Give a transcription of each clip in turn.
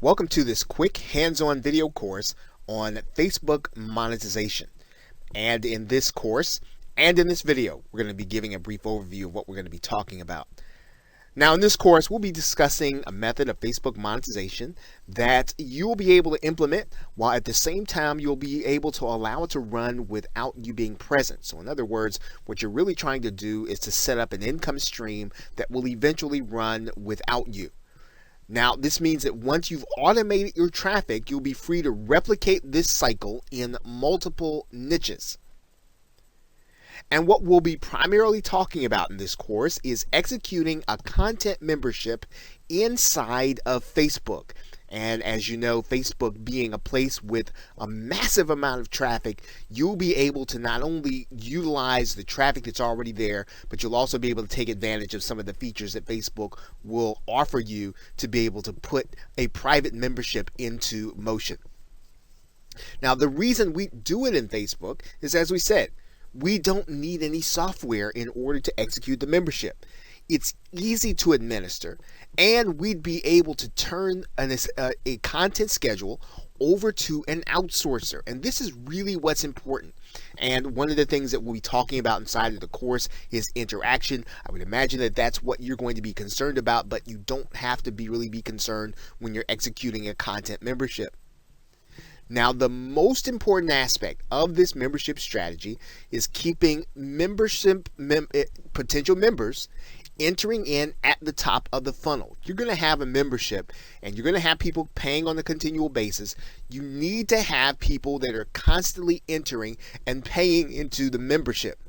Welcome to this quick hands-on video course on Facebook monetization. And in this course and in this video, we're going to be giving a brief overview of what we're going to be talking about. Now, in this course, we'll be discussing a method of Facebook monetization that you'll be able to implement, while at the same time you'll be able to allow it to run without you being present. So in other words, what you're really trying to do is to set up an income stream that will eventually run without you. Now, this means that once you've automated your traffic, you'll be free to replicate this cycle in multiple niches. And what we'll be primarily talking about in this course is executing a content membership inside of Facebook. And as you know, Facebook being a place with a massive amount of traffic, you'll be able to not only utilize the traffic that's already there, but you'll also be able to take advantage of some of the features that Facebook will offer you to be able to put a private membership into motion. Now, the reason we do it in Facebook is, as we said, we don't need any software in order to execute the membership. It's easy to administer, and we'd be able to turn a content schedule over to an outsourcer. And this is really what's important. And one of the things that we'll be talking about inside of the course is interaction. I would imagine that that's what you're going to be concerned about, but you don't have to really be concerned when you're executing a content membership. Now, the most important aspect of this membership strategy is keeping potential members entering in at the top of the funnel. You're going to have a membership and you're going to have people paying on a continual basis. You need to have people that are constantly entering and paying into the membership.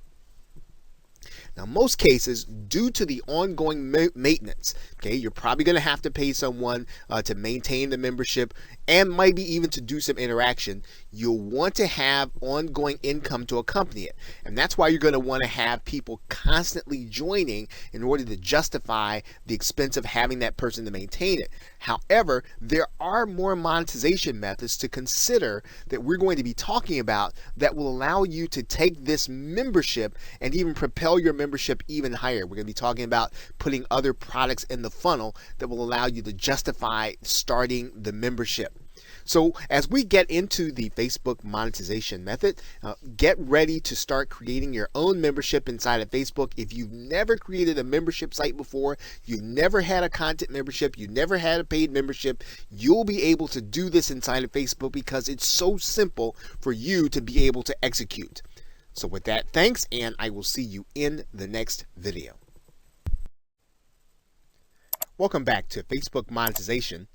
Now, most cases, due to the ongoing maintenance, okay, you're probably going to have to pay someone to maintain the membership and maybe even to do some interaction. You'll want to have ongoing income to accompany it. And that's why you're going to want to have people constantly joining in order to justify the expense of having that person to maintain it. However, there are more monetization methods to consider that we're going to be talking about that will allow you to take this membership and even propel your membership even higher. We're going to be talking about putting other products in the funnel that will allow you to justify starting the membership. So as we get into the Facebook monetization method, get ready to start creating your own membership inside of Facebook. If you've never created a membership site before, you've never had a content membership, you never had a paid membership, you'll be able to do this inside of Facebook because it's so simple for you to be able to execute. So with that, thanks, and I will see you in the next video. Welcome back to Facebook monetization.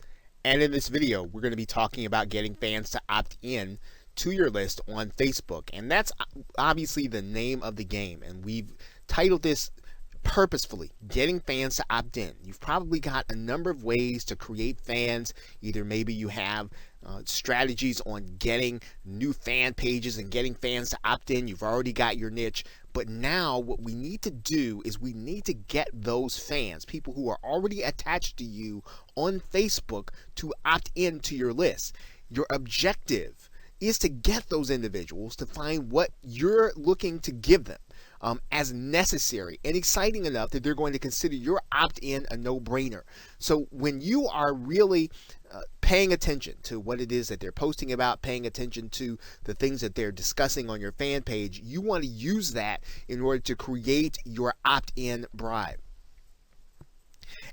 And in this video, we're going to be talking about getting fans to opt in to your list on Facebook. And that's obviously the name of the game. And we've titled this purposefully, getting fans to opt in. You've probably got a number of ways to create fans. Either maybe you have strategies on getting new fan pages and getting fans to opt in. You've already got your niche. But now what we need to do is we need to get those fans, people who are already attached to you on Facebook, to opt into your list. Your objective is to get those individuals to find what you're looking to give them as necessary and exciting enough that they're going to consider your opt-in a no-brainer. So when you are really paying attention to what it is that they're posting about, paying attention to the things that they're discussing on your fan page, you want to use that in order to create your opt-in bribe.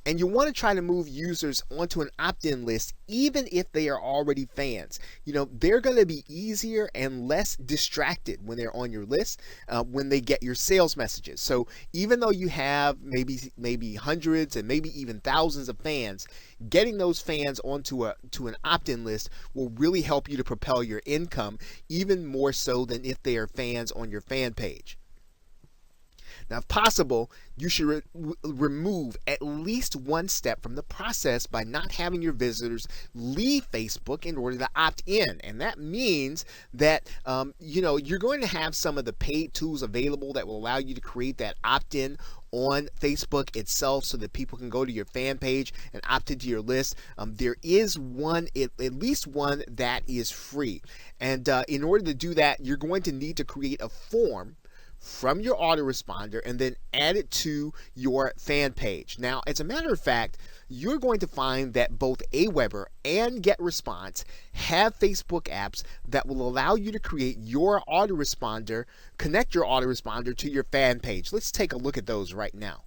And you want to try to move users onto an opt-in list even if they are already fans. You know, they're going to be easier and less distracted when they're on your list when they get your sales messages. So even though you have maybe hundreds and maybe even thousands of fans, getting those fans onto an opt-in list will really help you to propel your income even more so than if they are fans on your fan page. Now, if possible, you should remove at least one step from the process by not having your visitors leave Facebook in order to opt in. And that means that you're going to have some of the paid tools available that will allow you to create that opt-in on Facebook itself so that people can go to your fan page and opt into your list. There is one, at least one, that is free. And in order to do that, you're going to need to create a form from your autoresponder and then add it to your fan page. Now, as a matter of fact, you're going to find that both Aweber and GetResponse have Facebook apps that will allow you to create your autoresponder, connect your autoresponder to your fan page. Let's take a look at those right now.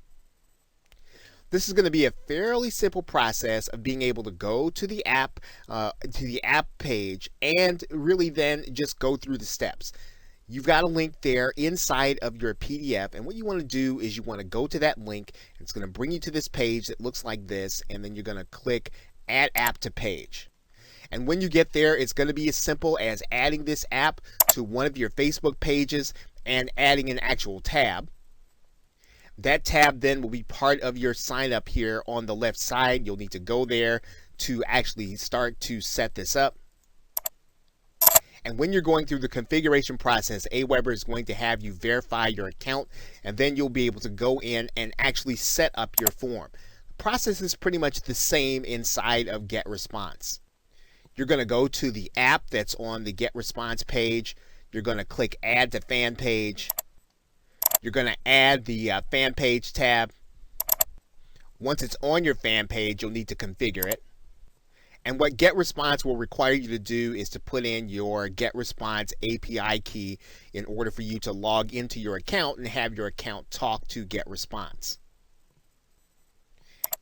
This is going to be a fairly simple process of being able to go to the app page and really then just go through the steps. You've got a link there inside of your PDF, and what you want to do is you want to go to that link. It's going to bring you to this page that looks like this, and then you're going to click Add App to Page. And when you get there, it's going to be as simple as adding this app to one of your Facebook pages and adding an actual tab. That tab then will be part of your sign up here on the left side. You'll need to go there to actually start to set this up. And when you're going through the configuration process, Aweber is going to have you verify your account, and then you'll be able to go in and actually set up your form. The process is pretty much the same inside of GetResponse. You're going to go to the app that's on the GetResponse page. You're going to click Add to Fan Page. You're going to add the Fan Page tab. Once it's on your fan page, you'll need to configure it. And what GetResponse will require you to do is to put in your GetResponse API key in order for you to log into your account and have your account talk to GetResponse.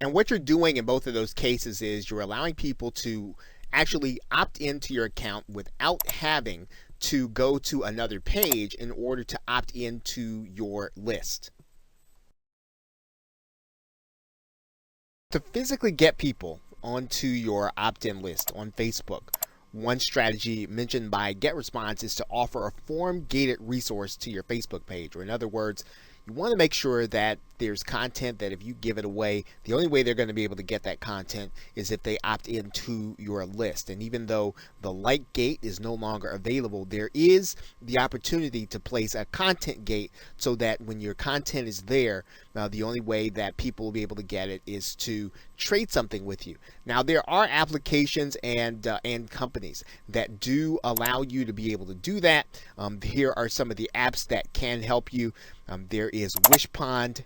And what you're doing in both of those cases is you're allowing people to actually opt into your account without having to go to another page in order to opt into your list. To physically get people onto your opt-in list on Facebook, one strategy mentioned by GetResponse is to offer a form-gated resource to your Facebook page, or in other words, you want to make sure that there's content that if you give it away, the only way they're going to be able to get that content is if they opt into your list. And even though the like gate is no longer available, there is the opportunity to place a content gate so that when your content is there, the only way that people will be able to get it is to trade something with you. Now, there are applications and companies that do allow you to be able to do that. Here are some of the apps that can help you. There is Wishpond.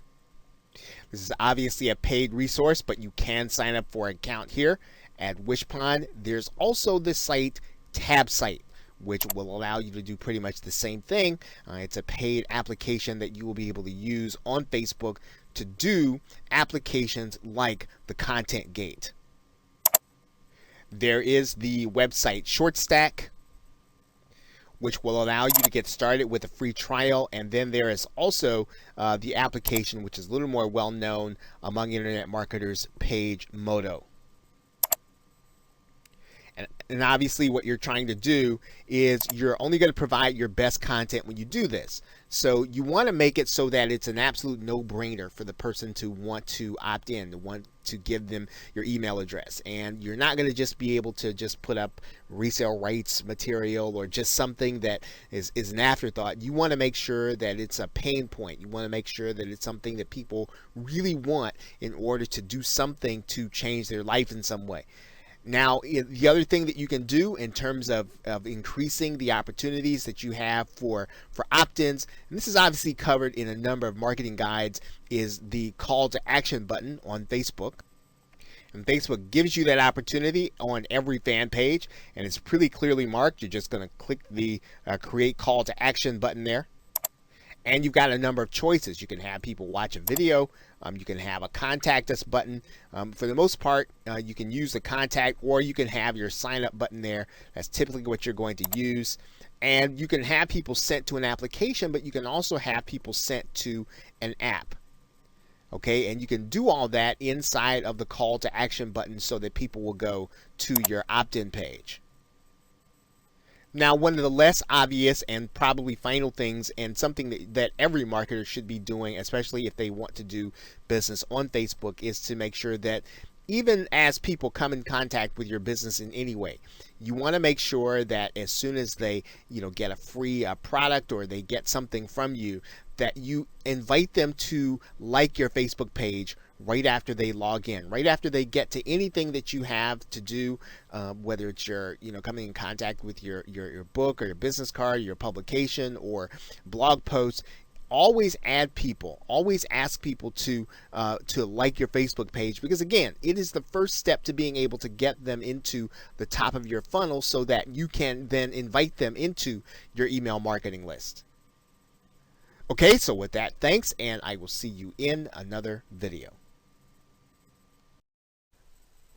This is obviously a paid resource, but you can sign up for an account here at Wishpond. There's also the site TabSite, which will allow you to do pretty much the same thing. It's a paid application that you will be able to use on Facebook to do applications like the Content Gate. There is the website ShortStack, which will allow you to get started with a free trial. And then there is also the application, which is a little more well known among internet marketers, PageModo. And obviously what you're trying to do is you're only going to provide your best content when you do this. So you want to make it so that it's an absolute no-brainer for the person to want to opt in, to want to give them your email address. And you're not going to just be able to just put up resale rights material or just something that is an afterthought. You want to make sure that it's a pain point. You want to make sure that it's something that people really want in order to do something to change their life in some way. Now, the other thing that you can do in terms of increasing the opportunities that you have for opt-ins, and this is obviously covered in a number of marketing guides, is the call to action button on Facebook. And Facebook gives you that opportunity on every fan page, and it's pretty clearly marked. You're just going to click the create call to action button there. And you've got a number of choices. You can have people watch a video. You can have a contact us button. For the most part, you can use the contact, or you can have your sign up button there. That's typically what you're going to use. And you can have people sent to an application, but you can also have people sent to an app. Okay, and you can do all that inside of the call to action button so that people will go to your opt-in page. Now, one of the less obvious and probably final things, and something that every marketer should be doing, especially if they want to do business on Facebook, is to make sure that even as people come in contact with your business in any way, you want to make sure that as soon as they get a free product or they get something from you, that you invite them to like your Facebook page right after they log in, right after they get to anything that you have to do, whether it's your coming in contact with your book or your business card, your publication or blog post. always add people, always ask people to like your Facebook page, because again, it is the first step to being able to get them into the top of your funnel so that you can then invite them into your email marketing list. Okay, so with that, thanks, and I will see you in another video.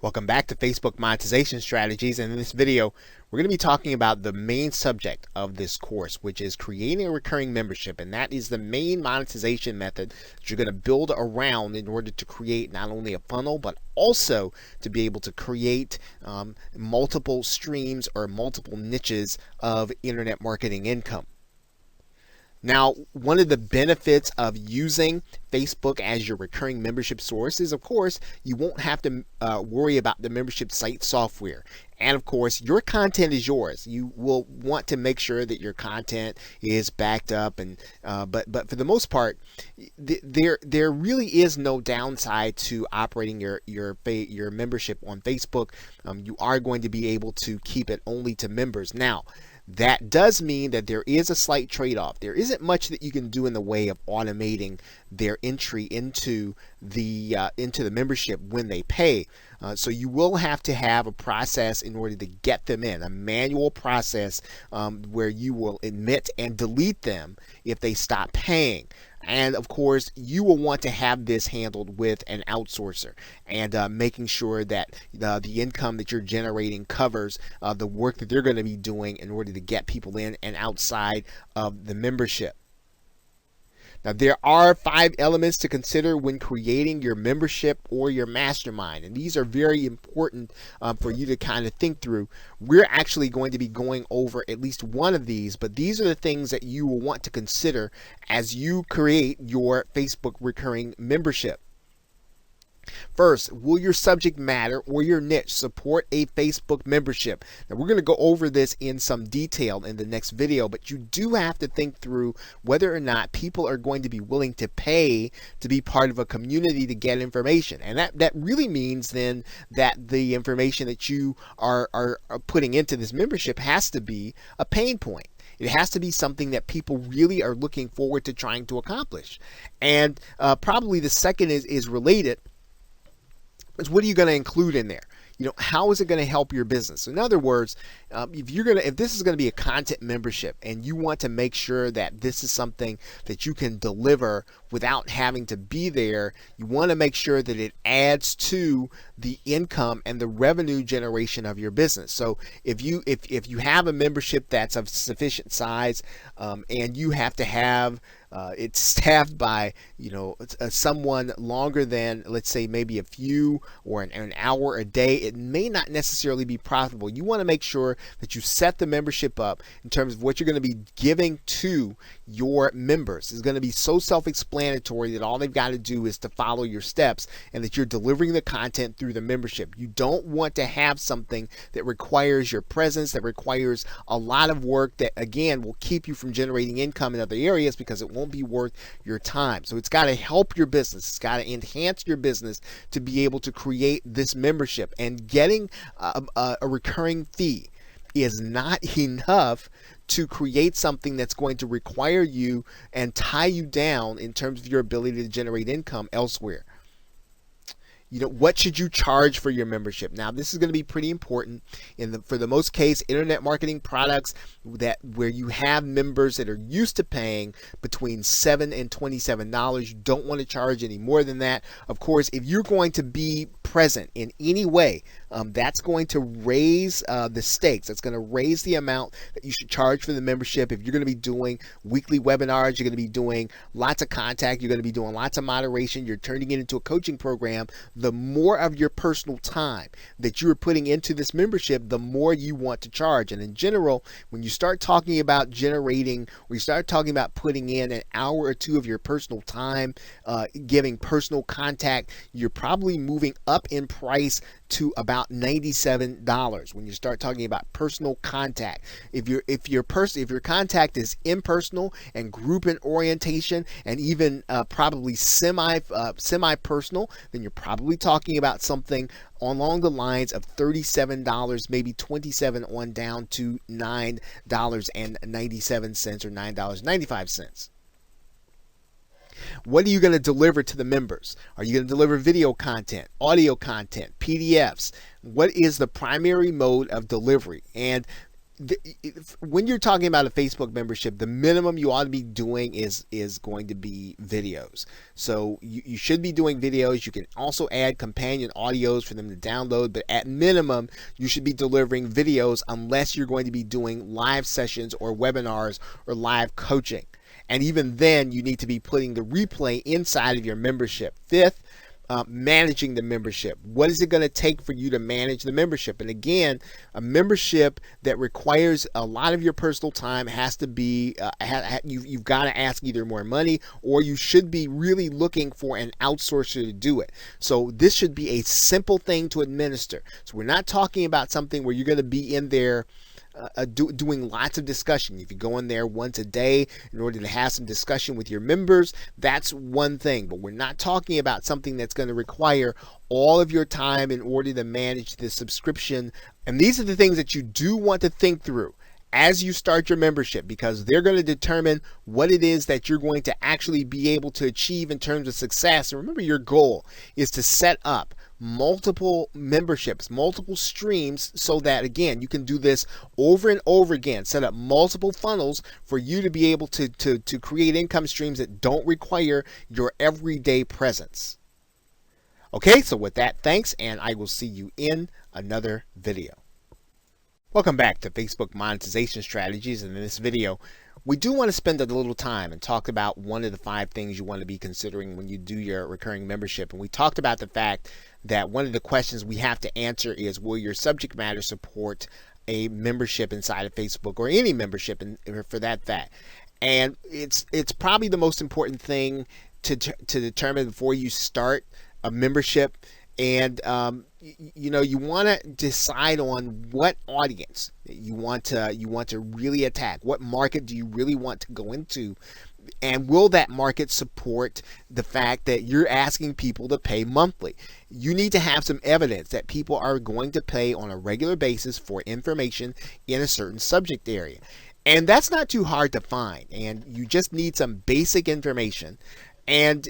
Welcome back to Facebook Monetization Strategies, and in this video we're going to be talking about the main subject of this course, which is creating a recurring membership, and that is the main monetization method that you're going to build around in order to create not only a funnel but also to be able to create multiple streams or multiple niches of internet marketing income. Now, one of the benefits of using Facebook as your recurring membership source is, of course, you won't have to worry about the membership site software. And of course, your content is yours. You will want to make sure that your content is backed up, and but for the most part, there really is no downside to operating your membership on Facebook. You are going to be able to keep it only to members. Now, that does mean that there is a slight trade-off. There isn't much that you can do in the way of automating their entry into the membership when they pay. So you will have to have a process in order to get them in, a manual process where you will admit and delete them if they stop paying. And of course, you will want to have this handled with an outsourcer, and making sure that the income that you're generating covers the work that they're going to be doing in order to get people in and outside of the membership. Now, there are 5 elements to consider when creating your membership or your mastermind, and these are very important for you to kind of think through. We're actually going to be going over at least one of these, but these are the things that you will want to consider as you create your Facebook recurring membership. First, will your subject matter or your niche support a Facebook membership? Now, we're going to go over this in some detail in the next video, but you do have to think through whether or not people are going to be willing to pay to be part of a community to get information. And that really means then that the information that you are putting into this membership has to be a pain point. It has to be something that people really are looking forward to trying to accomplish. And probably the second is related. What are you going to include in there? You know, how is it going to help your business? In other words, if this is going to be a content membership and you want to make sure that this is something that you can deliver without having to be there, you want to make sure that it adds to the income and the revenue generation of your business. So if you have a membership that's of sufficient size, and you have to have it's staffed by someone longer than, let's say, maybe a few or an hour a day, it may not necessarily be profitable. You want to make sure that you set the membership up in terms of what you're going to be giving to your members. It's going to be so self-explanatory that all they've got to do is to follow your steps, and that you're delivering the content through the membership. You don't want to have something that requires your presence, that requires a lot of work, that again will keep you from generating income in other areas because it won't be worth your time. So it's got to help your business. It's got to enhance your business to be able to create this membership. And getting a recurring fee is not enough to create something that's going to require you and tie you down in terms of your ability to generate income elsewhere. What should you charge for your membership? Now, this is going to be pretty important for the most case, internet marketing products where you have members that are used to paying between $7 and $27. You don't want to charge any more than that. Of course, if you're going to be present in any way, that's going to raise the stakes. That's going to raise the amount that you should charge for the membership. If you're going to be doing weekly webinars, you're going to be doing lots of contact, you're going to be doing lots of moderation, you're turning it into a coaching program, the more of your personal time that you're putting into this membership, the more you want to charge. And in general, when you start talking about generating, or you start talking about putting in an hour or two of your personal time, giving personal contact, you're probably moving up in price to about $97 when you start talking about personal contact. If your contact is impersonal and group in orientation, and even probably semi personal, then you're probably talking about something along the lines of $37, maybe $27 on down to $9.97 or $9.95. What are you going to deliver to the members? Are you going to deliver video content, audio content, PDFs? What is the primary mode of delivery? And when you're talking about a Facebook membership, the minimum you ought to be doing is going to be videos. So you should be doing videos. You can also add companion audios for them to download, but at minimum, you should be delivering videos unless you're going to be doing live sessions or webinars or live coaching. And even then, you need to be putting the replay inside of your membership. Fifth, managing the membership. What is it going to take for you to manage the membership? And again, a membership that requires a lot of your personal time has to be, you've got to ask either more money, or you should be really looking for an outsourcer to do it. So this should be a simple thing to administer. So we're not talking about something where you're going to be in there doing lots of discussion. If you go in there once a day in order to have some discussion with your members, that's one thing. But we're not talking about something that's going to require all of your time in order to manage the subscription. And these are the things that you do want to think through as you start your membership, because they're going to determine what it is that you're going to actually be able to achieve in terms of success. And remember, your goal is to set up multiple memberships, multiple streams, so that again, you can do this over and over again, set up multiple funnels for you to be able to create income streams that don't require your everyday presence. Okay, so with that, thanks, and I will see you in another video. Welcome back to Facebook Monetization Strategies. And in this video, we do want to spend a little time and talk about one of the 5 things you want to be considering when you do your recurring membership. And we talked about the fact that one of the questions we have to answer is, will your subject matter support a membership inside of Facebook, or any membership for that fact? And it's probably the most important thing to determine before you start a membership. And you want to decide on what audience you want to really attack. What market do you really want to go into? And will that market support the fact that you're asking people to pay monthly? You need to have some evidence that people are going to pay on a regular basis for information in a certain subject area. And that's not too hard to find. And you just need some basic information. And,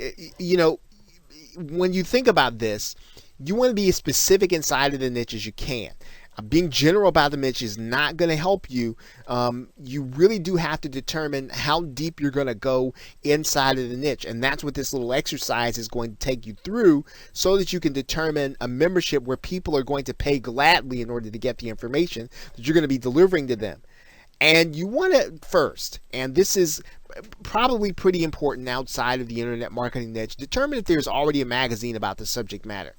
when you think about this, you want to be as specific inside of the niche as you can. Being general about the niche is not going to help you. You really do have to determine how deep you're going to go inside of the niche. And that's what this little exercise is going to take you through, so that you can determine a membership where people are going to pay gladly in order to get the information that you're going to be delivering to them. And you want to first, and this is probably pretty important outside of the internet marketing niche, determine if there's already a magazine about the subject matter.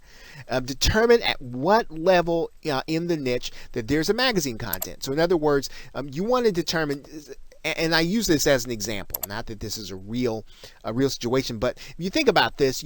Determine at what level in the niche that there's a magazine content. So in other words, you want to determine, and I use this as an example, not that this is a real situation, but if you think about this,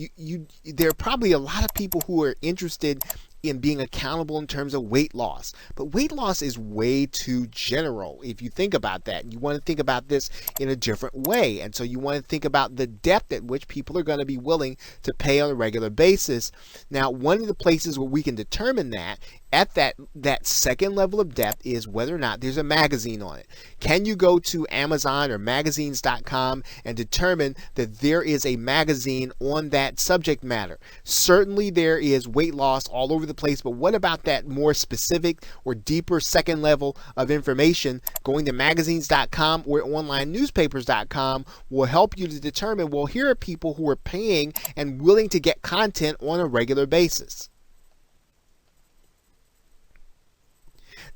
there are probably a lot of people who are interested in being accountable in terms of weight loss. But weight loss is way too general if you think about that. You want to think about this in a different way. And so you want to think about the depth at which people are going to be willing to pay on a regular basis. Now, one of the places where we can determine that at that second level of depth is whether or not there's a magazine on it. Can you go to Amazon or magazines.com and determine that there is a magazine on that subject matter? Certainly there is weight loss all over the place, but what about that more specific or deeper second level of information? Going to magazines.com or onlinenewspapers.com will help you to determine, well, here are people who are paying and willing to get content on a regular basis.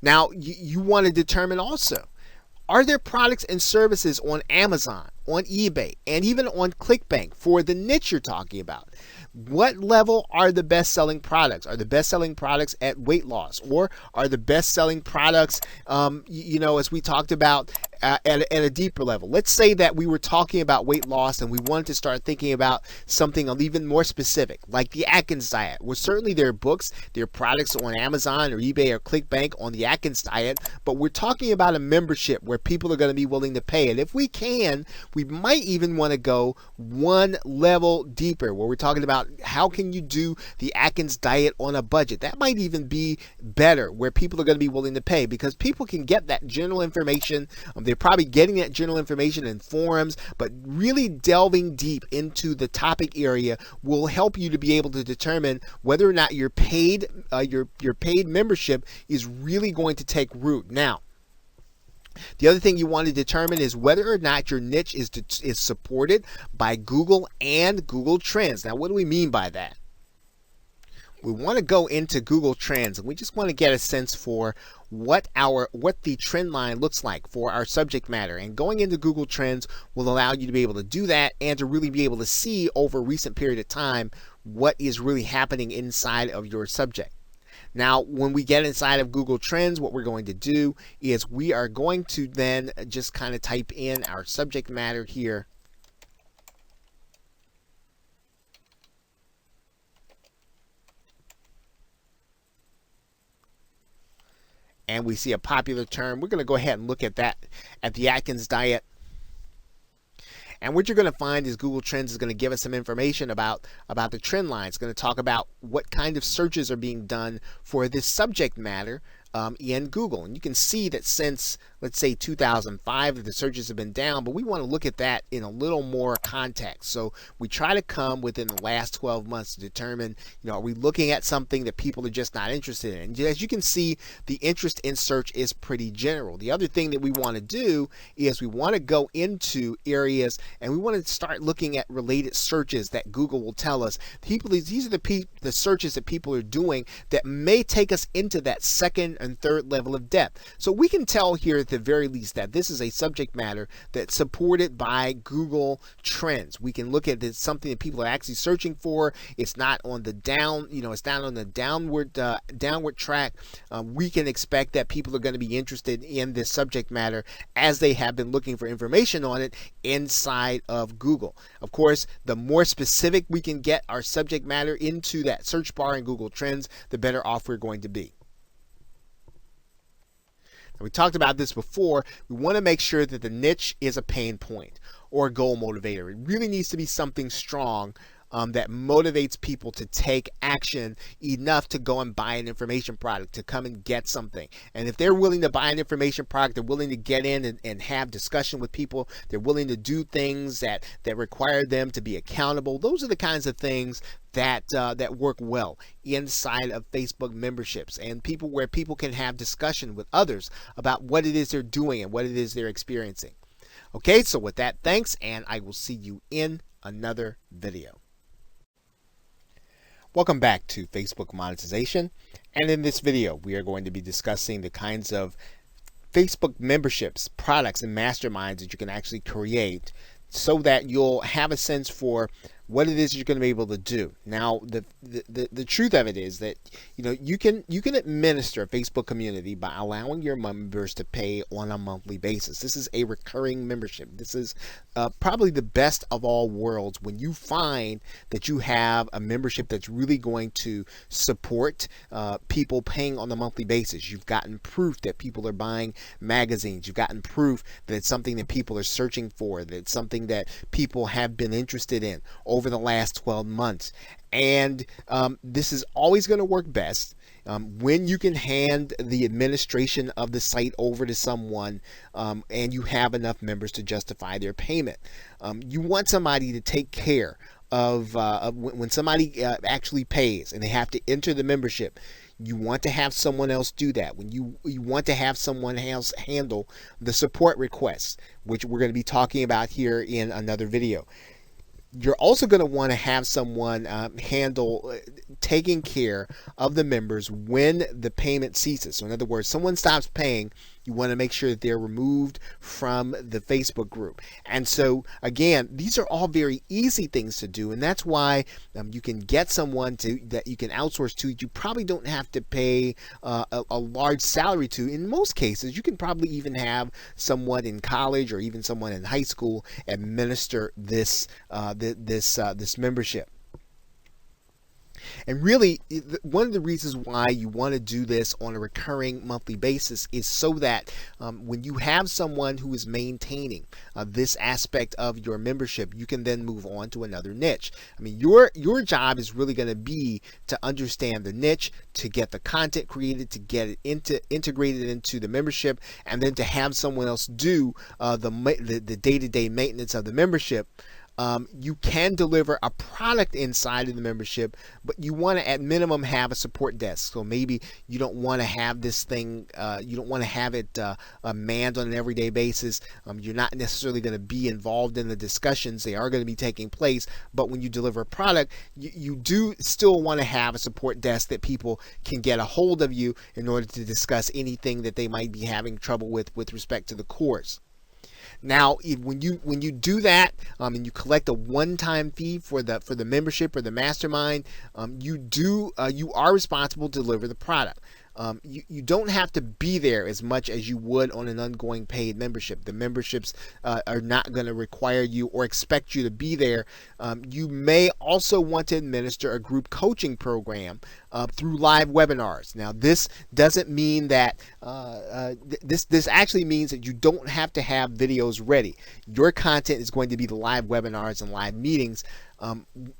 Now, you want to determine also, are there products and services on Amazon, on eBay, and even on ClickBank for the niche you're talking about? What level are the best-selling products? Are the best-selling products at weight loss, or are the best-selling products, as we talked about, at a deeper level? Let's say that we were talking about weight loss and we wanted to start thinking about something even more specific, like the Atkins diet. Well, certainly there are books, there are products on Amazon or eBay or ClickBank on the Atkins diet, but we're talking about a membership where people are going to be willing to pay. And if we can, we might even want to go one level deeper, where we're talking about how can you do the Atkins diet on a budget. That might even be better, where people are going to be willing to pay, because people can get that general information. They're probably getting that general information in forums, but really delving deep into the topic area will help you to be able to determine whether or not your paid membership is really going to take root. Now, the other thing you want to determine is whether or not your niche is supported by Google and Google Trends. Now, what do we mean by that? We want to go into Google Trends, and we just want to get a sense for what the trend line looks like for our subject matter. And going into Google Trends will allow you to be able to do that and to really be able to see over a recent period of time what is really happening inside of your subject. Now, when we get inside of Google Trends, what we're going to do is we are going to then just kind of type in our subject matter here. And we see a popular term. We're going to go ahead and look at that, at the Atkins diet. And what you're going to find is Google Trends is going to give us some information about the trend line. It's going to talk about what kind of searches are being done for this subject matter in Google. And you can see that since, let's say, 2005, that the searches have been down, but we want to look at that in a little more context. So we try to come within the last 12 months to determine, are we looking at something that people are just not interested in? And as you can see, the interest in search is pretty general. The other thing that we want to do is we want to go into areas and we want to start looking at related searches that Google will tell us. These are the searches that people are doing that may take us into that second and third level of depth. So we can tell here at the very least that this is a subject matter that's supported by Google Trends. We can look at this, something that people are actually searching for. It's not on the it's not on the downward track. We can expect that people are going to be interested in this subject matter as they have been looking for information on it inside of Google. Of course, the more specific we can get our subject matter into that search bar in Google Trends, the better off we're going to be. We talked about this before. We want to make sure that the niche is a pain point or a goal motivator. It really needs to be something strong that motivates people to take action enough to go and buy an information product, to come and get something. And if they're willing to buy an information product, they're willing to get in and have discussion with people, they're willing to do things that require them to be accountable. Those are the kinds of things that work well inside of Facebook memberships, and where people can have discussion with others about what it is they're doing and what it is they're experiencing. Okay, so with that, thanks, and I will see you in another video. Welcome back to Facebook Monetization, and in this video we are going to be discussing the kinds of Facebook memberships, products, and masterminds that you can actually create so that you'll have a sense for what it is you're going to be able to do. Now, the truth of it is that you can administer a Facebook community by allowing your members to pay on a monthly basis. This is a recurring membership. This is probably the best of all worlds when you find that you have a membership that's really going to support people paying on a monthly basis. You've gotten proof that people are buying magazines. You've gotten proof that it's something that people are searching for, that it's something that people have been interested in over the last 12 months. And this is always going to work best when you can hand the administration of the site over to someone and you have enough members to justify their payment. You want somebody to take care of when somebody actually pays and they have to enter the membership. You want to have someone else do that. When you want to have someone else handle the support requests, which we're going to be talking about here in another video. You're also going to want to have someone handle taking care of the members when the payment ceases. So in other words, someone stops paying, you want to make sure that they're removed from the Facebook group. And so again, these are all very easy things to do, and that's why you can get someone that you can outsource to. You probably don't have to pay a large salary to. In most cases, you can probably even have someone in college or even someone in high school administer this this membership. And really, one of the reasons why you want to do this on a recurring monthly basis is so that when you have someone who is maintaining this aspect of your membership, you can then move on to another niche. I mean, your job is really going to be to understand the niche, to get the content created, to get it integrated into the membership, and then to have someone else do the day-to-day maintenance of the membership. You can deliver a product inside of the membership, but you want to at minimum have a support desk. So maybe you don't want to have this thing, you don't want to have it manned on an everyday basis. You're not necessarily going to be involved in the discussions. They are going to be taking place, but when you deliver a product, you do still want to have a support desk that people can get a hold of you in order to discuss anything that they might be having trouble with respect to the course. Now, when you do that, and you collect a one-time fee for the membership or the mastermind, you are responsible to deliver the product. You don't have to be there as much as you would on an ongoing paid membership. The memberships are not going to require you or expect you to be there. You may also want to administer a group coaching program through live webinars. Now, this doesn't mean that this actually means that you don't have to have videos ready. Your content is going to be the live webinars and live meetings.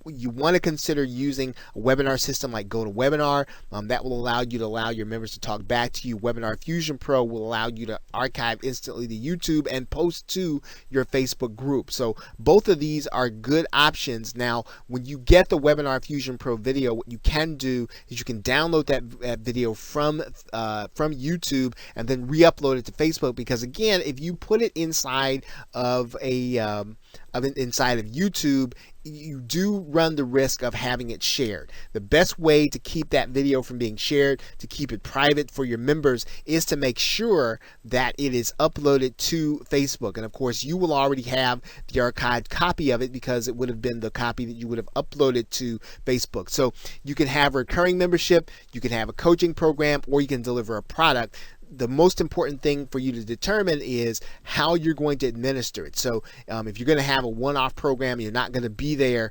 You want to consider using a webinar system like GoToWebinar. That will allow you to allow your members to talk back to you. Webinar Fusion Pro will allow you to archive instantly to YouTube and post to your Facebook group. So both of these are good options. Now, when you get the Webinar Fusion Pro video, what you can do is you can download that video from YouTube and then re-upload it to Facebook, because again, if you put it inside of inside of YouTube, you do run the risk of having it shared. The best way to keep that video from being shared, to keep it private for your members, is to make sure that it is uploaded to Facebook. And of course, you will already have the archived copy of it because it would have been the copy that you would have uploaded to Facebook. So you can have a recurring membership, you can have a coaching program, or you can deliver a product. The most important thing for you to determine is how you're going to administer it. So if you're going to have a one-off program, you're not going to be there,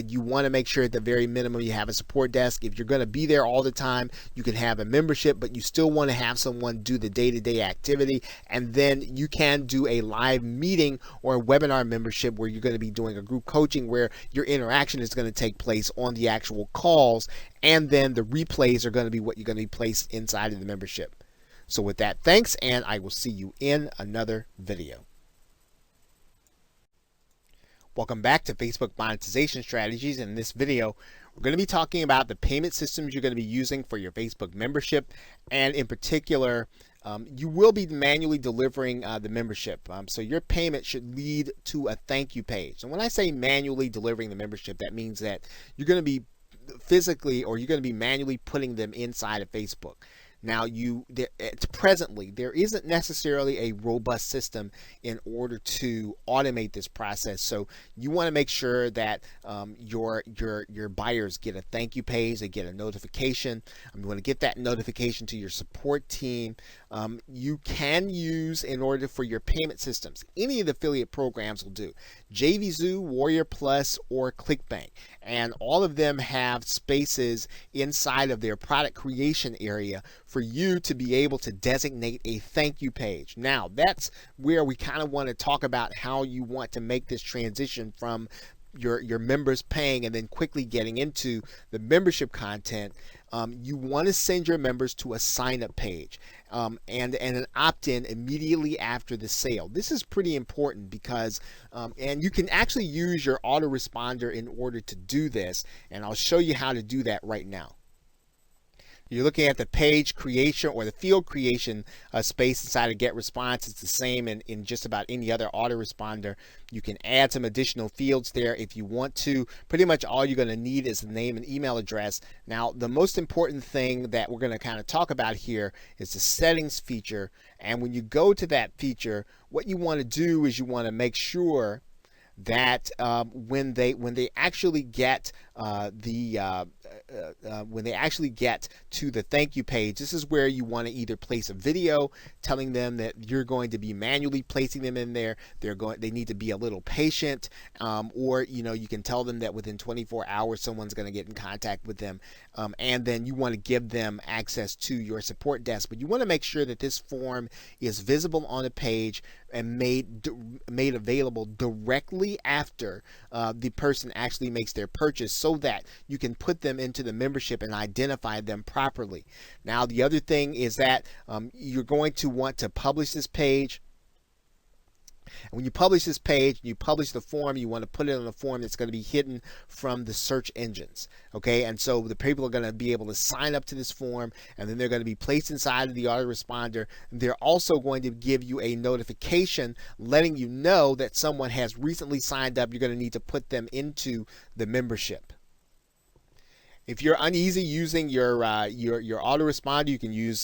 you want to make sure at the very minimum you have a support desk. If you're going to be there all the time, you can have a membership, but you still want to have someone do the day-to-day activity. And then you can do a live meeting or a webinar membership where you're going to be doing a group coaching where your interaction is going to take place on the actual calls, and then the replays are going to be what you're going to be placed inside of the membership. So with that, thanks, and I will see you in another video. Welcome back to Facebook Monetization Strategies. In this video, we're going to be talking about the payment systems you're going to be using for your Facebook membership, and in particular, you will be manually delivering the membership. So your payment should lead to a thank you page. And when I say manually delivering the membership, that means that you're going to be physically, or you're going to be manually putting them inside of Facebook. Now, presently, there isn't necessarily a robust system in order to automate this process. So you want to make sure that your buyers get a thank you page, they get a notification. You want to get that notification to your support team. You can use, in order for your payment systems, any of the affiliate programs will do. JVZoo, Warrior Plus, or ClickBank. And all of them have spaces inside of their product creation area for you to be able to designate a thank you page. Now, that's where we kind of want to talk about how you want to make this transition from your members paying and then quickly getting into the membership content. You want to send your members to a sign-up page and an opt-in immediately after the sale. This is pretty important because, and you can actually use your autoresponder in order to do this, and I'll show you how to do that right now. You're looking at the page creation or the field creation space inside of Get Response. It's the same in just about any other autoresponder. You can add some additional fields there if you want to. Pretty much all you're going to need is the name and email address. Now, the most important thing that we're going to kind of talk about here is the settings feature. And when you go to that feature, what you want to do is you want to make sure that when they actually get when they actually get to the thank you page, this is where you want to either place a video telling them that you're going to be manually placing them in there. They need to be a little patient, or you can tell them that within 24 hours someone's going to get in contact with them, and then you want to give them access to your support desk. But you want to make sure that this form is visible on the page and made available directly after the person actually makes their purchase, so that you can put them into the membership and identify them properly. Now, the other thing is that you're going to want to publish this page. And when you publish this page, you publish the form, you want to put it on a form that's going to be hidden from the search engines. Okay, and so the people are going to be able to sign up to this form, and then they're going to be placed inside of the autoresponder. They're also going to give you a notification letting you know that someone has recently signed up. You're going to need to put them into the membership. If you're uneasy using your autoresponder, you can use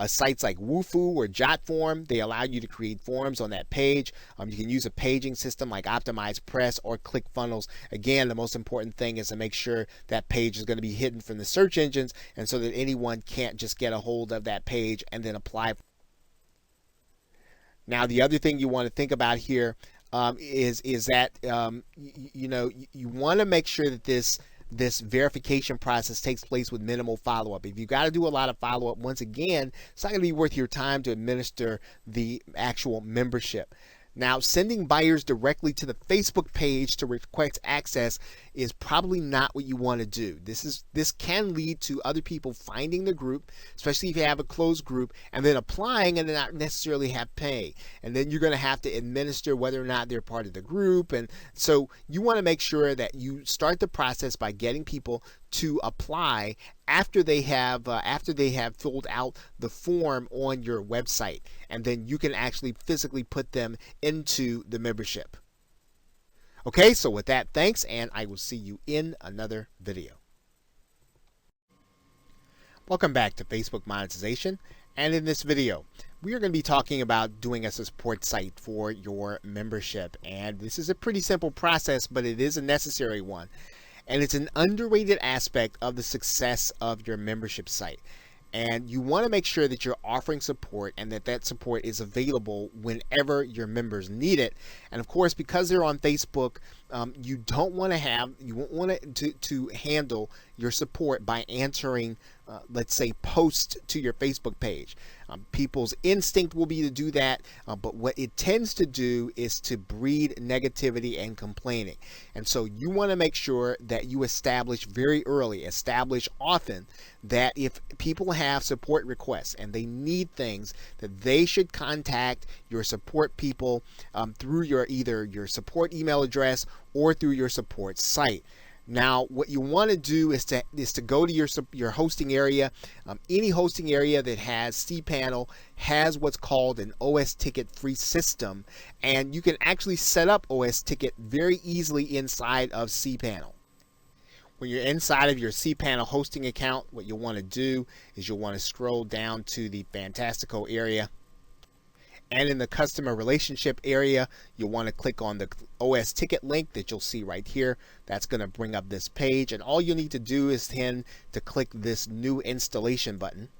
sites like Wufoo or Jotform. They allow you to create forms on that page. You can use a paging system like OptimizePress or ClickFunnels. Again, the most important thing is to make sure that page is going to be hidden from the search engines, and so that anyone can't just get a hold of that page and then apply. Now, the other thing you want to think about here is that you want to make sure that this verification process takes place with minimal follow-up. If you got to do a lot of follow-up, once again, it's not going to be worth your time to administer the actual membership. Now, sending buyers directly to the Facebook page to request access is probably not what you want to do. This can lead to other people finding the group, especially if you have a closed group, and then applying and then not necessarily have pay. And then you're going to have to administer whether or not they're part of the group. And so you want to make sure that you start the process by getting people to apply after they have filled out the form on your website, and then you can actually physically put them into the membership. Okay, so with that, thanks, and I will see you in another video. Welcome back to Facebook Monetization, and in this video we are going to be talking about doing a support site for your membership. And this is a pretty simple process, but it is a necessary one. And it's an underrated aspect of the success of your membership site. And you want to make sure that you're offering support and that support is available whenever your members need it. And of course, because they're on Facebook, you won't want to handle your support by answering, let's say, posts to your Facebook page. People's instinct will be to do that, but what it tends to do is to breed negativity and complaining. And so you want to make sure that you establish very early, establish often, that if people have support requests and they need things, that they should contact your support people through either your support email address or through your support site. Now, what you want to do is to go to your hosting area. Any hosting area that has cPanel has what's called an OS Ticket free system, and you can actually set up OS Ticket very easily inside of cPanel. When you're inside of your cPanel hosting account, what you'll want to do is you'll want to scroll down to the Fantastico area. And in the customer relationship area, you'll want to click on the OS Ticket link that you'll see right here. That's going to bring up this page, and all you need to do is to click this new installation button.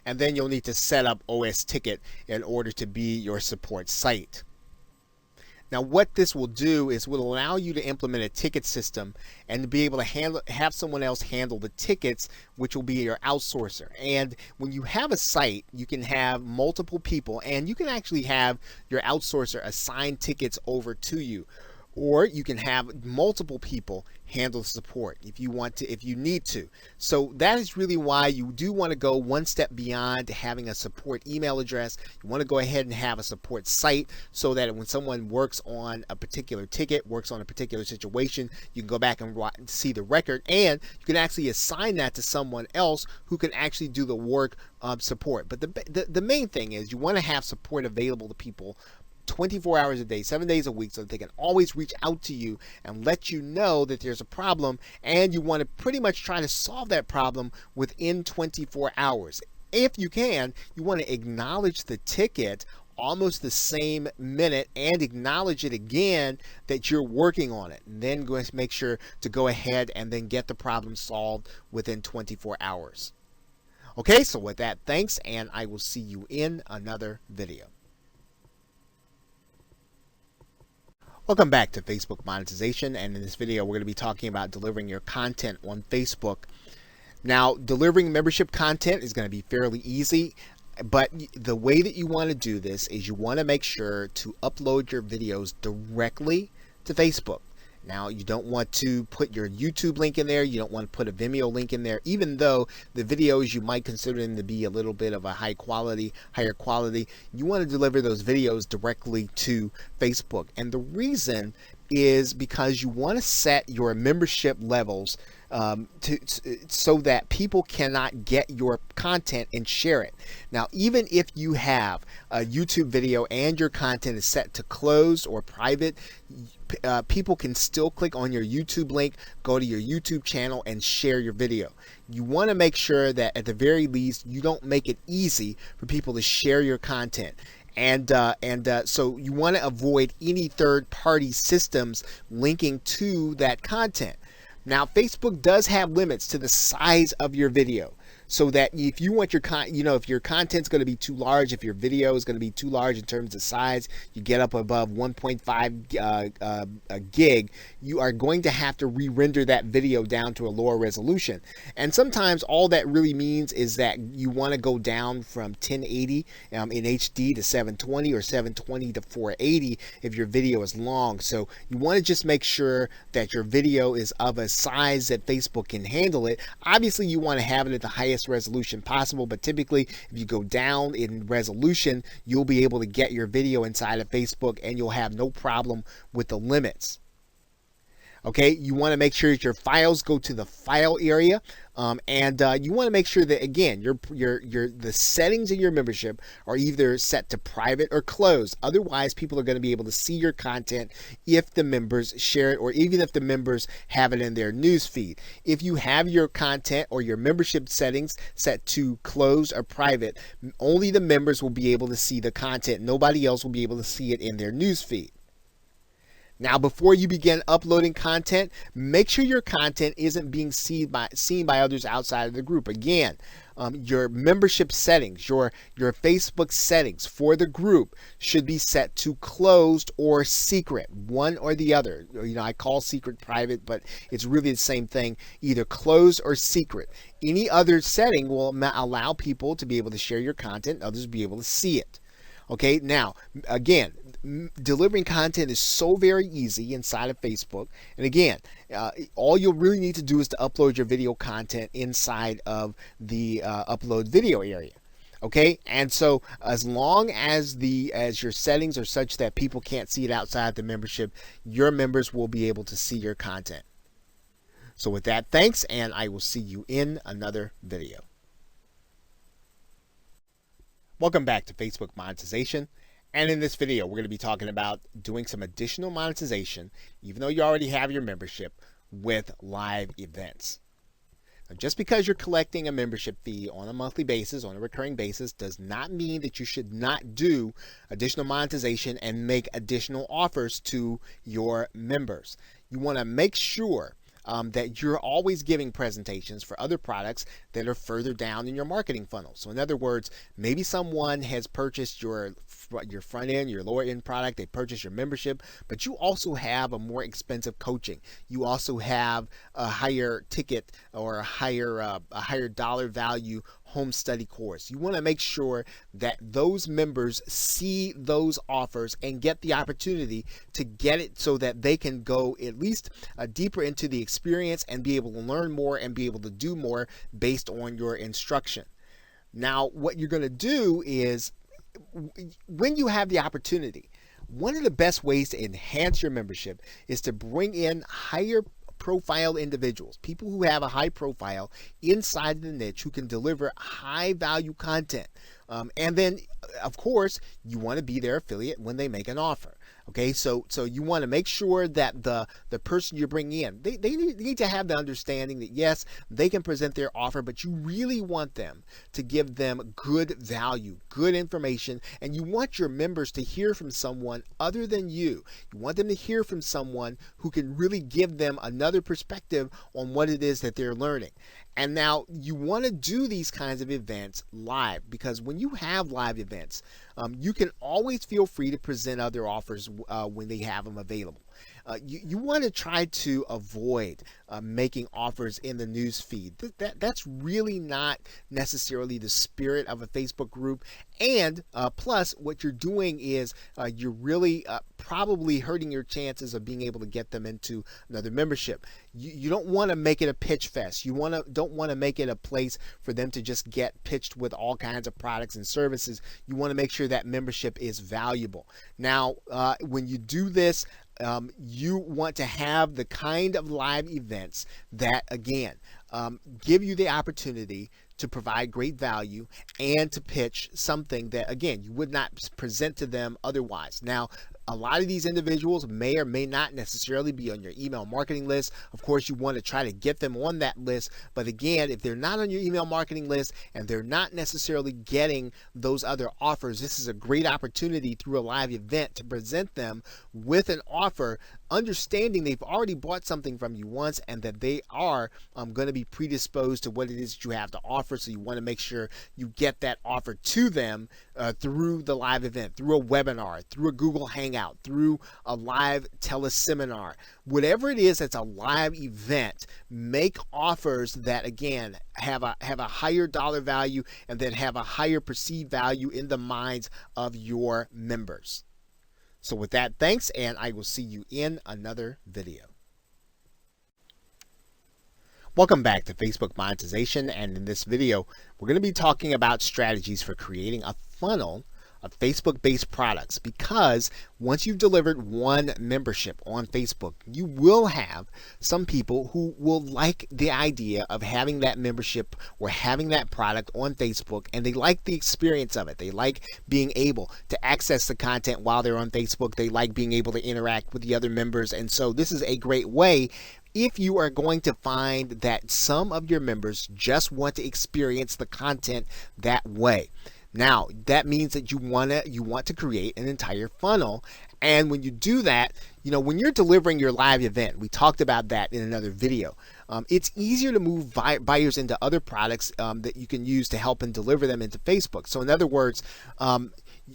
And then you'll need to set up OS Ticket in order to be your support site. Now, what this will do is will allow you to implement a ticket system and to be able to have someone else handle the tickets, which will be your outsourcer. And when you have a site, you can have multiple people, and you can actually have your outsourcer assign tickets over to you. Or you can have multiple people handle support if you need to. So that is really why you do want to go one step beyond having a support email address. You want to go ahead and have a support site, so that when someone works on a particular ticket, works on a particular situation, you can go back and see the record, and you can actually assign that to someone else who can actually do the work of support. But the main thing is you want to have support available to people 24 hours a day, 7 days a week, so that they can always reach out to you and let you know that there's a problem, and you want to pretty much try to solve that problem within 24 hours. If you can, you want to acknowledge the ticket almost the same minute and acknowledge it again that you're working on it. And then go and make sure to go ahead and then get the problem solved within 24 hours. Okay, so with that, thanks, and I will see you in another video. Welcome back to Facebook Monetization, and in this video we're going to be talking about delivering your content on Facebook. Now, delivering membership content is going to be fairly easy, but the way that you want to do this is you want to make sure to upload your videos directly to Facebook. Now, you don't want to put your YouTube link in there. You don't want to put a Vimeo link in there, even though the videos you might consider them to be a little bit of a higher quality. You want to deliver those videos directly to Facebook. And the reason is because you want to set your membership levels so that people cannot get your content and share it. Now, even if you have a YouTube video and your content is set to closed or private, people can still click on your YouTube link, go to your YouTube channel, and share your video. You want to make sure that at the very least you don't make it easy for people to share your content. And so you want to avoid any third-party systems linking to that content. Now, Facebook does have limits to the size of your video, so that if you want your if your content's going to be too large, if your video is going to be too large in terms of size, you get up above 1.5 gig, you are going to have to re-render that video down to a lower resolution. And sometimes all that really means is that you want to go down from 1080 in HD to 720 or 720 to 480 if your video is long. So you want to just make sure that your video is of a size that Facebook can handle it. Obviously, you want to have it at the highest resolution possible, but typically if you go down in resolution, you'll be able to get your video inside of Facebook and you'll have no problem with the limits. Okay, you want to make sure that your files go to the file area, and you want to make sure that, again, the settings in your membership are either set to private or closed. Otherwise, people are going to be able to see your content if the members share it, or even if the members have it in their news feed. If you have your content or your membership settings set to closed or private, only the members will be able to see the content. Nobody else will be able to see it in their news feed. Now, before you begin uploading content, make sure your content isn't being seen by others outside of the group. Again, your membership settings, your Facebook settings for the group should be set to closed or secret, one or the other. I call secret private, but it's really the same thing, either closed or secret. Any other setting will allow people to be able to share your content, others will be able to see it. Okay, now, again, delivering content is so very easy inside of Facebook. And again, all you'll really need to do is to upload your video content inside of the upload video area. Okay, and so as long as your settings are such that people can't see it outside the membership, your members will be able to see your content. So with that, thanks, and I will see you in another video. Welcome back to Facebook Monetization. And in this video, we're going to be talking about doing some additional monetization, even though you already have your membership, with live events. Now, just because you're collecting a membership fee on a monthly basis, on a recurring basis, does not mean that you should not do additional monetization and make additional offers to your members. You want to make sure that you're always giving presentations for other products that are further down in your marketing funnel. So in other words, maybe someone has purchased your front end, your lower end product, they purchased your membership, but you also have a more expensive coaching. You also have a higher ticket or a higher dollar value home study course. You want to make sure that those members see those offers and get the opportunity to get it so that they can go at least deeper into the experience and be able to learn more and be able to do more based on your instruction. Now, what you're going to do is, when you have the opportunity, one of the best ways to enhance your membership is to bring in higher profile individuals, people who have a high profile inside the niche who can deliver high value content. And then, of course, you want to be their affiliate when they make an offer. Okay, so you want to make sure that the person you're bringing in, they need to have the understanding that yes, they can present their offer, but you really want them to give them good value, good information, and you want your members to hear from someone other than you. You want them to hear from someone who can really give them another perspective on what it is that they're learning. And now you want to do these kinds of events live, because when you have live events, you can always feel free to present other offers when they have them available. You want to try to avoid making offers in the news feed. That's really not necessarily the spirit of a Facebook group. And plus, what you're doing is you're really probably hurting your chances of being able to get them into another membership. You don't want to make it a pitch fest. You don't want to make it a place for them to just get pitched with all kinds of products and services. You want to make sure that membership is valuable. Now, when you do this, you want to have the kind of live events that, again, give you the opportunity to provide great value and to pitch something that, again, you would not present to them otherwise. Now, a lot of these individuals may or may not necessarily be on your email marketing list. Of course, you want to try to get them on that list. But again, if they're not on your email marketing list and they're not necessarily getting those other offers, this is a great opportunity through a live event to present them with an offer, understanding they've already bought something from you once and that they are going to be predisposed to what it is that you have to offer. So you want to make sure you get that offer to them through the live event, through a webinar, through a Google Hangout, through a live teleseminar. Whatever it is that's a live event, make offers that, again, have a higher dollar value and then have a higher perceived value in the minds of your members. So with that, thanks, and I will see you in another video. Welcome back to Facebook Monetization, and in this video, we're going to be talking about strategies for creating a funnel of Facebook-based products, because once you've delivered one membership on Facebook, you will have some people who will like the idea of having that membership or having that product on Facebook, and they like the experience of it. They like being able to access the content while they're on Facebook. They like being able to interact with the other members, and so this is a great way if you are going to find that some of your members just want to experience the content that way. Now, that means that you want to create an entire funnel. And when you do that, when you're delivering your live event, we talked about that in another video. It's easier to move buyers into other products that you can use to help and deliver them into Facebook. So in other words,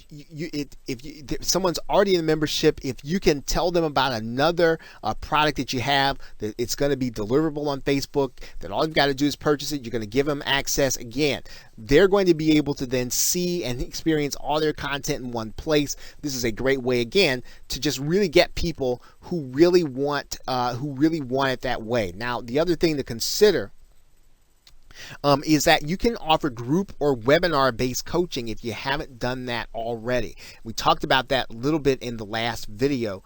if someone's already in a membership, if you can tell them about another product that you have, that it's going to be deliverable on Facebook, that all you've got to do is purchase it, you're going to give them access. Again, they're going to be able to then see and experience all their content in one place. This is a great way, again, to just really get people who really want it that way. Now, the other thing to consider is that you can offer group or webinar based coaching if you haven't done that already. We talked about that a little bit in the last video.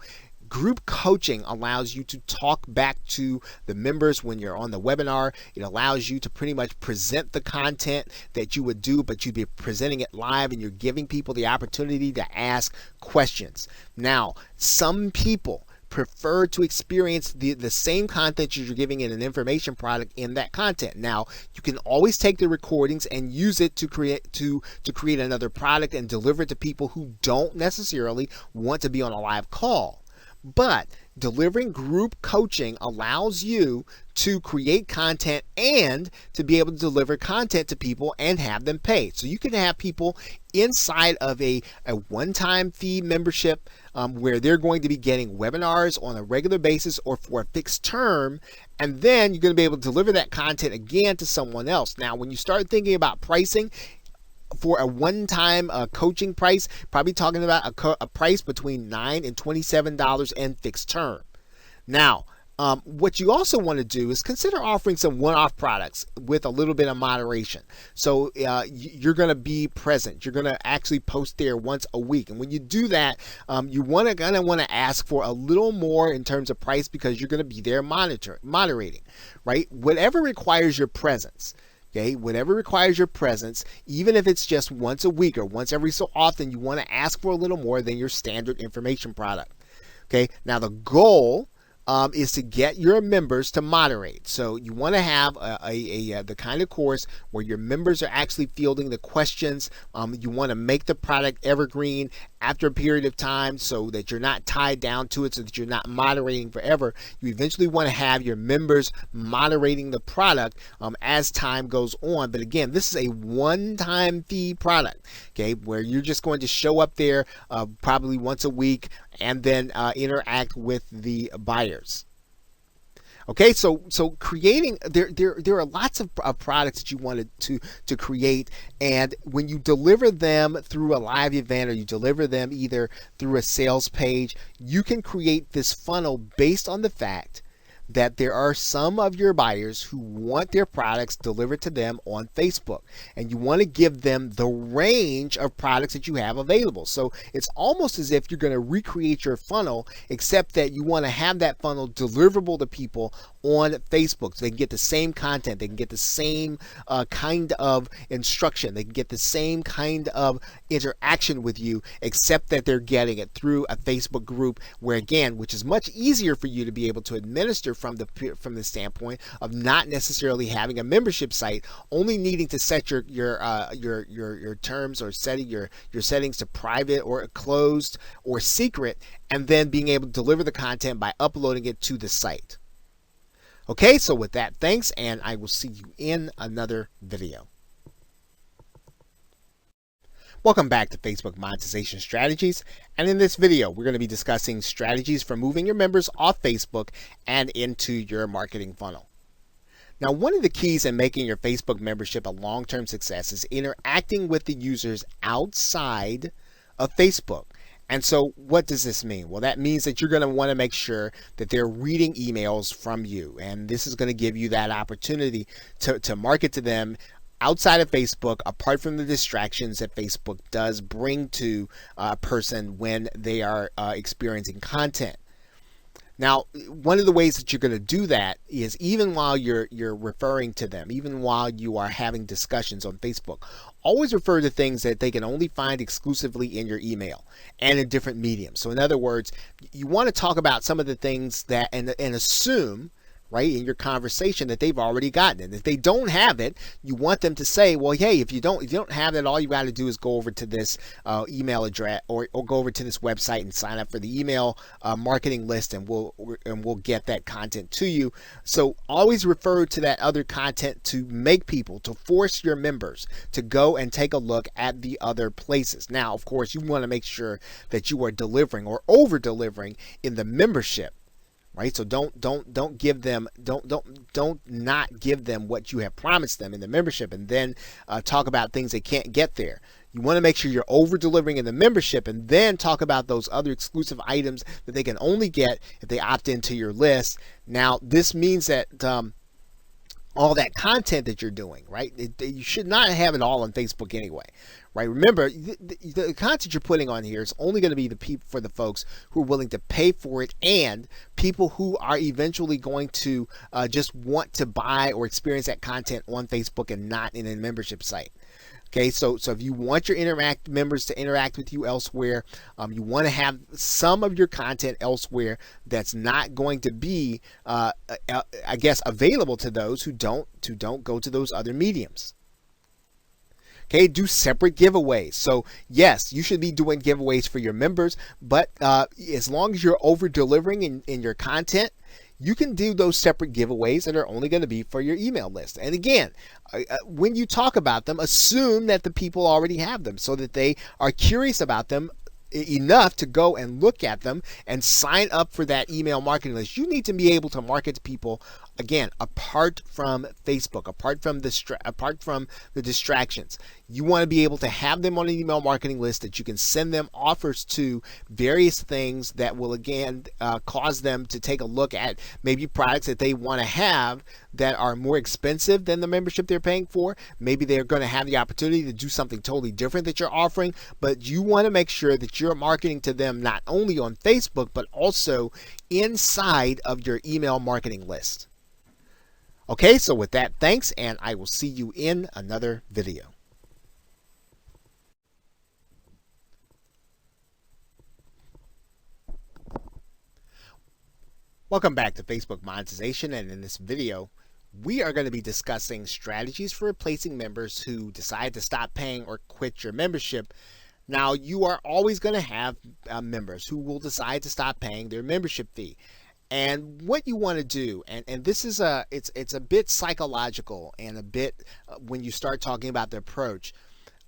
Group coaching allows you to talk back to the members when you're on the webinar. It allows you to pretty much present the content that you would do, but you'd be presenting it live and you're giving people the opportunity to ask questions. Now, some people prefer to experience the same content you're giving in an information product in that content. Now, you can always take the recordings and use it to create another product and deliver it to people who don't necessarily want to be on a live call. But delivering group coaching allows you to create content and to be able to deliver content to people and have them pay. So you can have people inside of a one-time fee membership where they're going to be getting webinars on a regular basis or for a fixed term, and then you're going to be able to deliver that content again to someone else. Now, when you start thinking about pricing, for a one-time coaching price, probably talking about a price between $9 and $27 and fixed term. Now, what you also want to do is consider offering some one-off products with a little bit of moderation. So you're going to be present. You're going to actually post there once a week. And when you do that, you're going to want to ask for a little more in terms of price because you're going to be there moderating, right? Whatever requires your presence, Okay, whatever requires your presence, even if it's just once a week or once every so often, you want to ask for a little more than your standard information product. Okay, now the goal is to get your members to moderate. So you want to have the kind of course where your members are actually fielding the questions. You want to make the product evergreen after a period of time so that you're not tied down to it, so that you're not moderating forever. You eventually want to have your members moderating the product as time goes on. But again, this is a one-time fee product, okay, where you're just going to show up there probably once a week and then interact with the buyers. Okay, so creating there are lots of products that you wanted to create, and when you deliver them through a live event or you deliver them either through a sales page, you can create this funnel based on the fact that there are some of your buyers who want their products delivered to them on Facebook, and you want to give them the range of products that you have available. So it's almost as if you're going to recreate your funnel, except that you want to have that funnel deliverable to people on Facebook, so they can get the same content, they can get the same kind of instruction, they can get the same kind of interaction with you, except that they're getting it through a Facebook group, where again, which is much easier for you to be able to administer from the standpoint of not necessarily having a membership site, only needing to set your terms or setting your settings to private or closed or secret, and then being able to deliver the content by uploading it to the site. Okay, so with that, thanks, and I will see you in another video. Welcome back to Facebook Monetization Strategies, and in this video we're going to be discussing strategies for moving your members off Facebook and into your marketing funnel. Now, one of the keys in making your Facebook membership a long-term success is interacting with the users outside of Facebook. And so what does this mean? Well, that means that you're going to want to make sure that they're reading emails from you, and this is going to give you that opportunity to market to them outside of Facebook, apart from the distractions that Facebook does bring to a person when they are experiencing content. Now, one of the ways that you're going to do that is even while you're referring to them, even while you are having discussions on Facebook, always refer to things that they can only find exclusively in your email and in different mediums. So in other words, you want to talk about some of the things that and assume, right, in your conversation that they've already gotten it. If they don't have it, you want them to say, well, hey, if you don't have it, all you got to do is go over to this email address or go over to this website and sign up for the email marketing list, and we'll get that content to you. So always refer to that other content to make people, to force your members to go and take a look at the other places. Now, of course, you want to make sure that you are delivering or over delivering in the membership. Right, so don't give them not give them what you have promised them in the membership, and then talk about things they can't get there. You want to make sure you're over delivering in the membership, and then talk about those other exclusive items that they can only get if they opt into your list. Now, this means that all that content that you're doing, right? You should not have it all on Facebook anyway, right? Remember, the content you're putting on here is only going to be for the folks who are willing to pay for it, and people who are eventually going to just want to buy or experience that content on Facebook and not in a membership site. Okay, so if you want your members to interact with you elsewhere, you want to have some of your content elsewhere that's not going to be, I guess, available to those who don't go to those other mediums. Okay, do separate giveaways. So yes, you should be doing giveaways for your members, but as long as you're over delivering in your content, you can do those separate giveaways that are only going to be for your email list. And again, when you talk about them, assume that the people already have them, so that they are curious about them enough to go and look at them and sign up for that email marketing list. You need to be able to market to people, again, apart from Facebook, apart from the distractions. You want to be able to have them on an email marketing list that you can send them offers to various things that will, again, cause them to take a look at maybe products that they want to have that are more expensive than the membership they're paying for. Maybe they're going to have the opportunity to do something totally different that you're offering, but you want to make sure that you're marketing to them not only on Facebook, but also inside of your email marketing list. Okay, so with that, thanks, and I will see you in another video. Welcome back to Facebook Monetization, and in this video, we are going to be discussing strategies for replacing members who decide to stop paying or quit your membership. Now, you are always going to have members who will decide to stop paying their membership fee. And what you want to do, and this is it's a bit psychological and a bit when you start talking about the approach.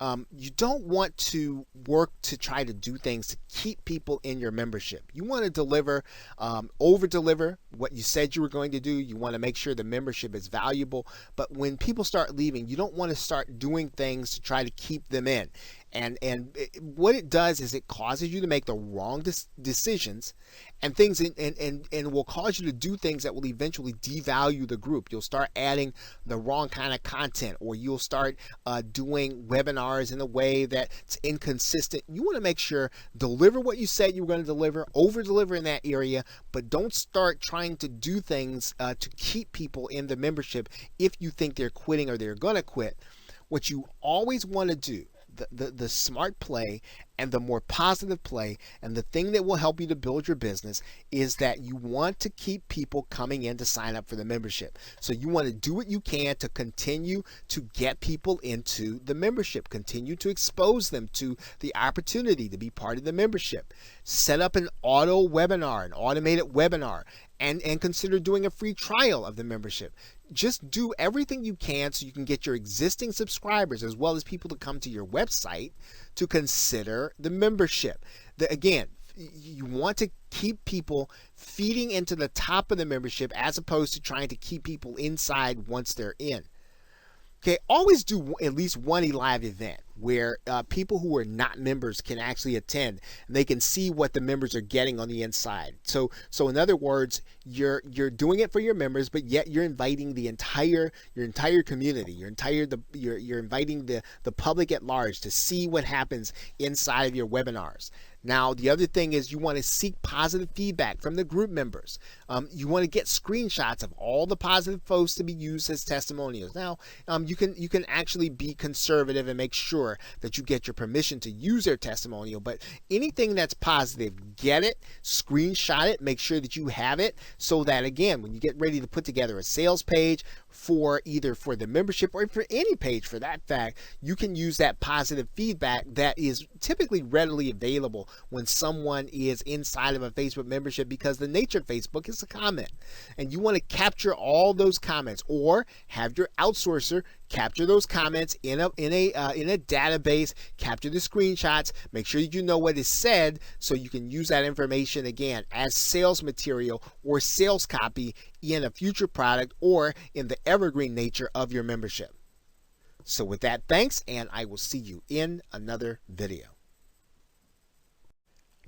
You don't want to work to try to do things to keep people in your membership. You want to deliver, over deliver what you said you were going to do. You want to make sure the membership is valuable. But when people start leaving, you don't want to start doing things to try to keep them in. What it does is it causes you to make the wrong decisions, and things and will cause you to do things that will eventually devalue the group. You'll start adding the wrong kind of content, or you'll start doing webinars in a way that's inconsistent. You want to make sure deliver what you said you were going to deliver, over deliver in that area, but don't start trying to do things to keep people in the membership if you think they're quitting or they're going to quit. What you always want to do, the smart play and the more positive play, and the thing that will help you to build your business, is that you want to keep people coming in to sign up for the membership. So you want to do what you can to continue to get people into the membership, continue to expose them to the opportunity to be part of the membership. Set up an auto webinar, an automated webinar, and consider doing a free trial of the membership. Just do everything you can so you can get your existing subscribers as well as people to come to your website to consider the membership. Again, you want to keep people feeding into the top of the membership as opposed to trying to keep people inside once they're in. Okay, always do at least one live event where people who are not members can actually attend, and they can see what the members are getting on the inside. So in other words, you're doing it for your members, but yet you're inviting your entire community. You're inviting the public at large to see what happens inside of your webinars. Now, the other thing is you want to seek positive feedback from the group members. You want to get screenshots of all the positive posts to be used as testimonials. Now, you can actually be conservative and make sure that you get your permission to use their testimonial, but anything that's positive, get it, screenshot it, make sure that you have it, so that again, when you get ready to put together a sales page for either for the membership or for any page for that fact, you can use that positive feedback that is typically readily available when someone is inside of a Facebook membership, because the nature of Facebook is a comment, and you want to capture all those comments, or have your outsourcer capture those comments in a database, capture the screenshots, make sure you know what is said so you can use that information again as sales material or sales copy in a future product or in the evergreen nature of your membership. So with that, thanks, and I will see you in another video.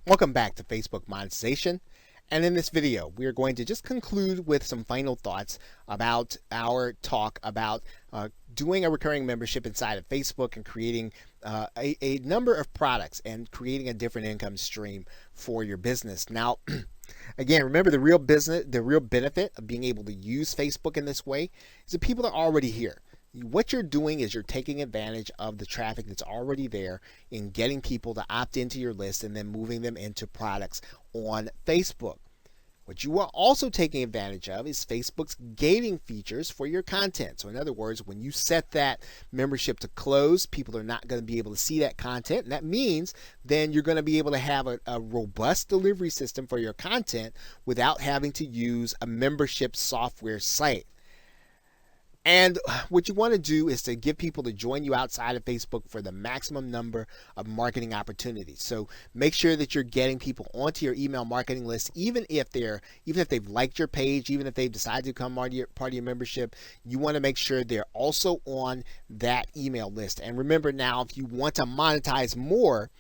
Welcome back to Facebook Monetization. And in this video, we are going to just conclude with some final thoughts about our talk about doing a recurring membership inside of Facebook and creating a number of products and creating a different income stream for your business. Now, again, remember the real benefit of being able to use Facebook in this way is that people are already here. What you're doing is you're taking advantage of the traffic that's already there in getting people to opt into your list and then moving them into products on Facebook. What you are also taking advantage of is Facebook's gating features for your content. So in other words, when you set that membership to close, people are not going to be able to see that content. And that means then you're going to be able to have a robust delivery system for your content without having to use a membership software site. And what you want to do is to give people to join you outside of Facebook for the maximum number of marketing opportunities. So make sure that you're getting people onto your email marketing list, even if they've liked your page, even if they've decided to become part of your membership. You want to make sure they're also on that email list. And remember now, if you want to monetize more,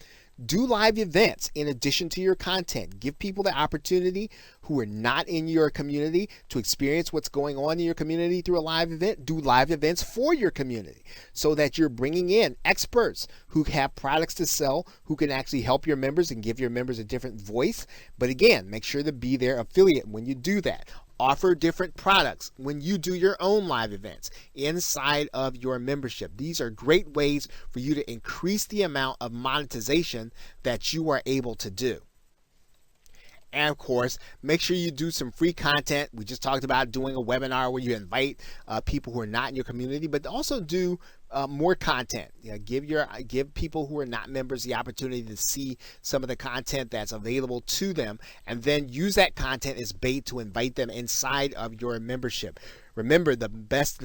do live events in addition to your content. Give people the opportunity who are not in your community to experience what's going on in your community through a live event. Do live events for your community so that you're bringing in experts who have products to sell, who can actually help your members and give your members a different voice. But again, make sure to be their affiliate when you do that. Offer different products when you do your own live events inside of your membership. These are great ways for you to increase the amount of monetization that you are able to do. And of course, make sure you do some free content. We just talked about doing a webinar where you invite people who are not in your community, but also do more content. Give people who are not members the opportunity to see some of the content that's available to them, and then use that content as bait to invite them inside of your membership. Remember, the best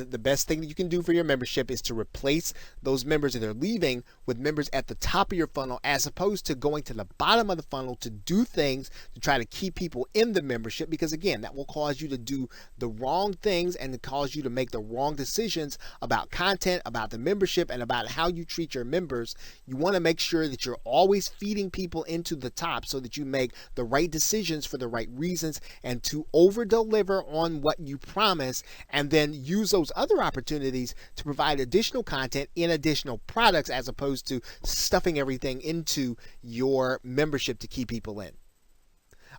thing that you can do for your membership is to replace those members that are leaving with members at the top of your funnel, as opposed to going to the bottom of the funnel to do things to try to keep people in the membership, because again, that will cause you to do the wrong things and cause you to make the wrong decisions about content, about the membership, and about how you treat your members. You want to make sure that you're always feeding people into the top so that you make the right decisions for the right reasons, and to over deliver on what you promise, and then use those other opportunities to provide additional content in additional products, as opposed to stuffing everything into your membership to keep people in.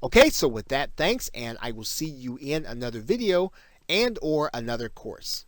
Okay, so with that, thanks, and I will see you in another video and or another course.